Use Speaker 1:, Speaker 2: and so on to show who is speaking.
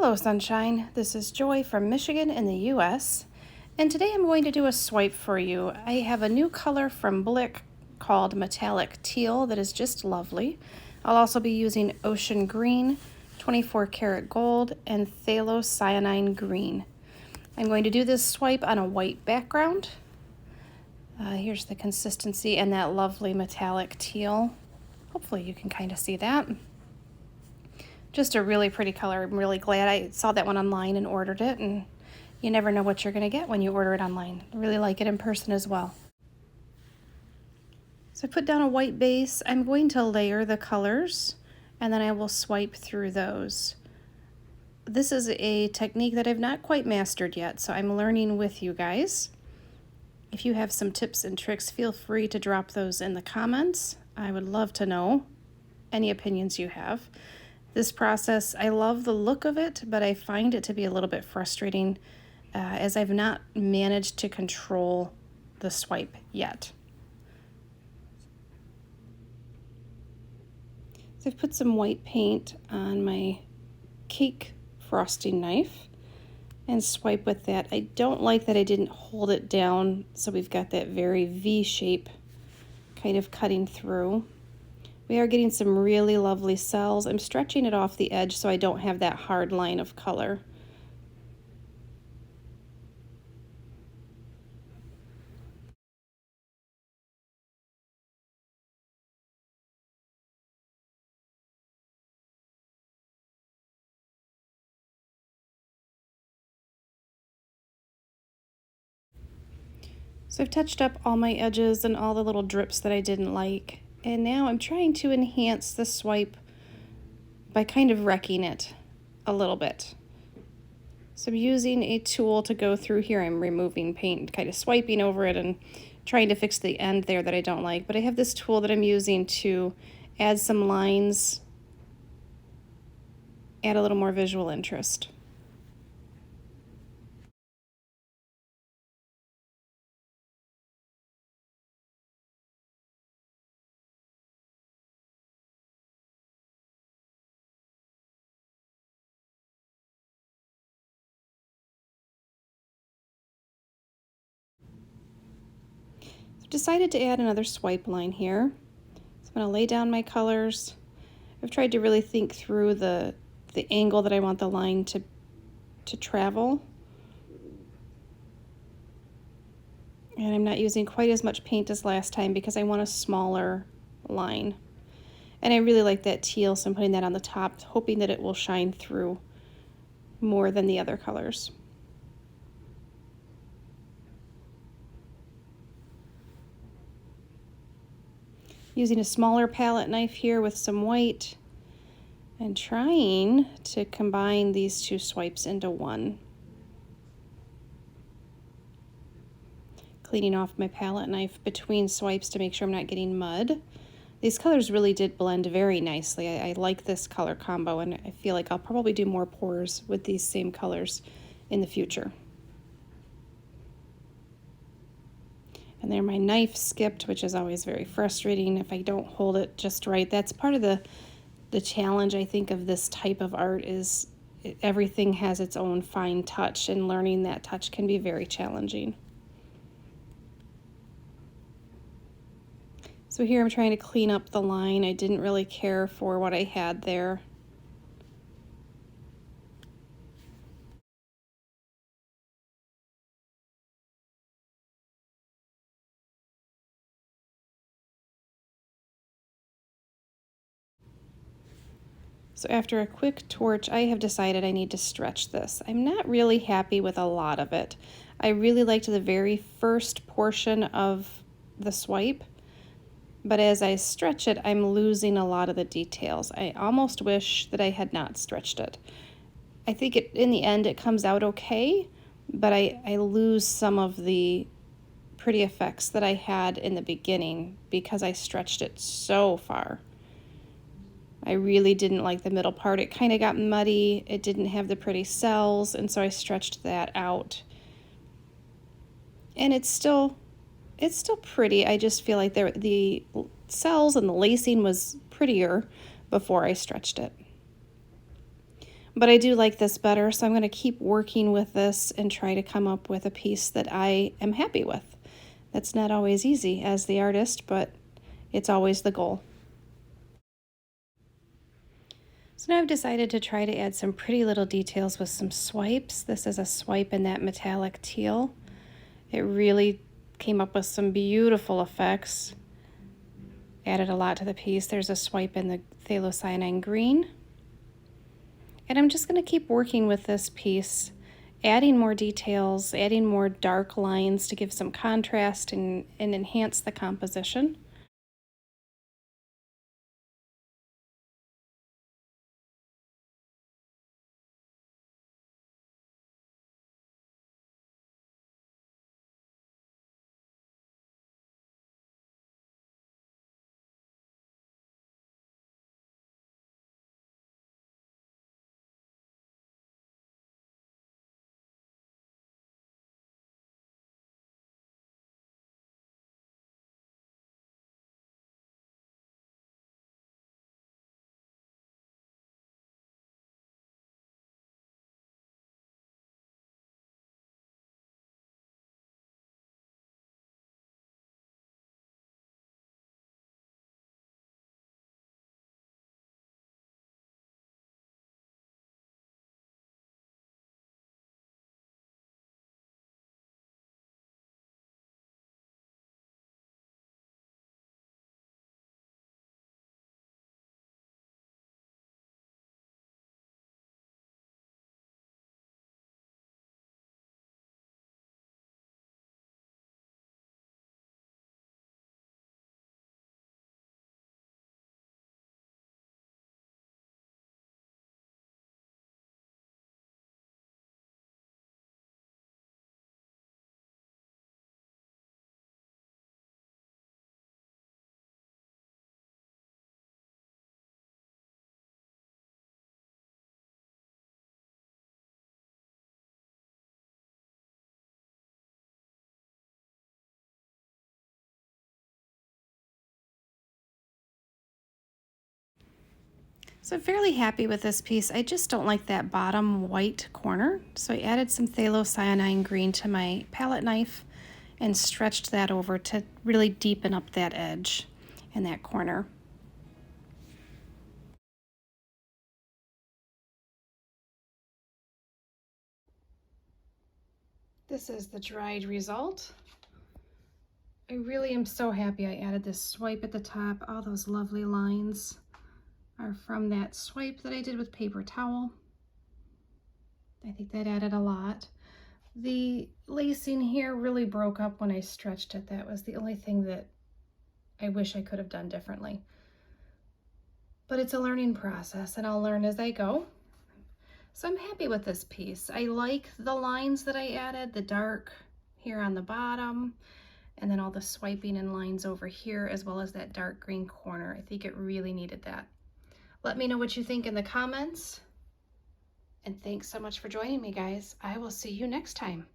Speaker 1: Hello Sunshine, this is Joy from Michigan in the US, and today I'm going to do a swipe for you. I have a new color from Blick called Metallic Teal that is just lovely. I'll also be using Ocean Green, 24 karat gold, and Phthalocyanine Green. I'm going to do this swipe on a white background. Here's the consistency and that lovely metallic teal. Hopefully you can kind of see that. Just a really pretty color. I'm really glad I saw that one online and ordered it, and you never know what you're going to get when you order it online. I really like it in person as well. So I put down a white base. I'm going to layer the colors, and then I will swipe through those. This is a technique that I've not quite mastered yet, so I'm learning with you guys. If you have some tips and tricks, feel free to drop those in the comments. I would love to know any opinions you have. This process, I love the look of it, but I find it to be a little bit frustrating as I've not managed to control the swipe yet. So I've put some white paint on my cake frosting knife and swipe with that. I don't like that I didn't hold it down, so we've got that very V shape kind of cutting through. We are getting some really lovely cells. I'm stretching it off the edge so I don't have that hard line of color. So I've touched up all my edges and all the little drips that I didn't like. And now I'm trying to enhance the swipe by kind of wrecking it a little bit. So I'm using a tool to go through here. I'm removing paint, kind of swiping over it and trying to fix the end there that I don't like. But I have this tool that I'm using to add some lines, add a little more visual interest. Decided to add another swipe line here. So I'm going to lay down my colors. I've tried to really think through the angle that I want the line to travel. And I'm not using quite as much paint as last time because I want a smaller line. And I really like that teal, so I'm putting that on the top, hoping that it will shine through more than the other colors. Using a smaller palette knife here with some white and trying to combine these two swipes into one. Cleaning off my palette knife between swipes to make sure I'm not getting mud. These colors really did blend very nicely. I like this color combo, and I feel like I'll probably do more pours with these same colors in the future. And there my knife skipped, which is always very frustrating if I don't hold it just right. That's part of the challenge, I think, of this type of art is everything has its own fine touch, and learning that touch can be very challenging. So here I'm trying to clean up the line. I didn't really care for what I had there. So after a quick torch, I have decided I need to stretch this. I'm not really happy with a lot of it. I really liked the very first portion of the swipe, but as I stretch it, I'm losing a lot of the details. I almost wish that I had not stretched it. I think in the end it comes out okay, but I lose some of the pretty effects that I had in the beginning because I stretched it so far. I really didn't like the middle part. It kind of got muddy. It didn't have the pretty cells, and so I stretched that out. And it's still pretty. I just feel like the cells and the lacing was prettier before I stretched it. But I do like this better, so I'm going to keep working with this and try to come up with a piece that I am happy with. That's not always easy as the artist, but it's always the goal. So now I've decided to try to add some pretty little details with some swipes. This is a swipe in that metallic teal. It really came up with some beautiful effects. Added a lot to the piece. There's a swipe in the phthalocyanine green. And I'm just going to keep working with this piece, adding more details, adding more dark lines to give some contrast and enhance the composition. So I'm fairly happy with this piece. I just don't like that bottom white corner. So I added some phthalocyanine green to my palette knife and stretched that over to really deepen up that edge in that corner. This is the dried result. I really am so happy I added this swipe at the top. All those lovely lines are from that swipe that I did with paper towel. I think that added a lot. The lacing here really broke up when I stretched it. That was the only thing that I wish I could have done differently. But it's a learning process and I'll learn as I go. So I'm happy with this piece. I like the lines that I added, the dark here on the bottom, and then all the swiping and lines over here, as well as that dark green corner. I think it really needed that. Let me know what you think in the comments. And thanks so much for joining me, guys. I will see you next time.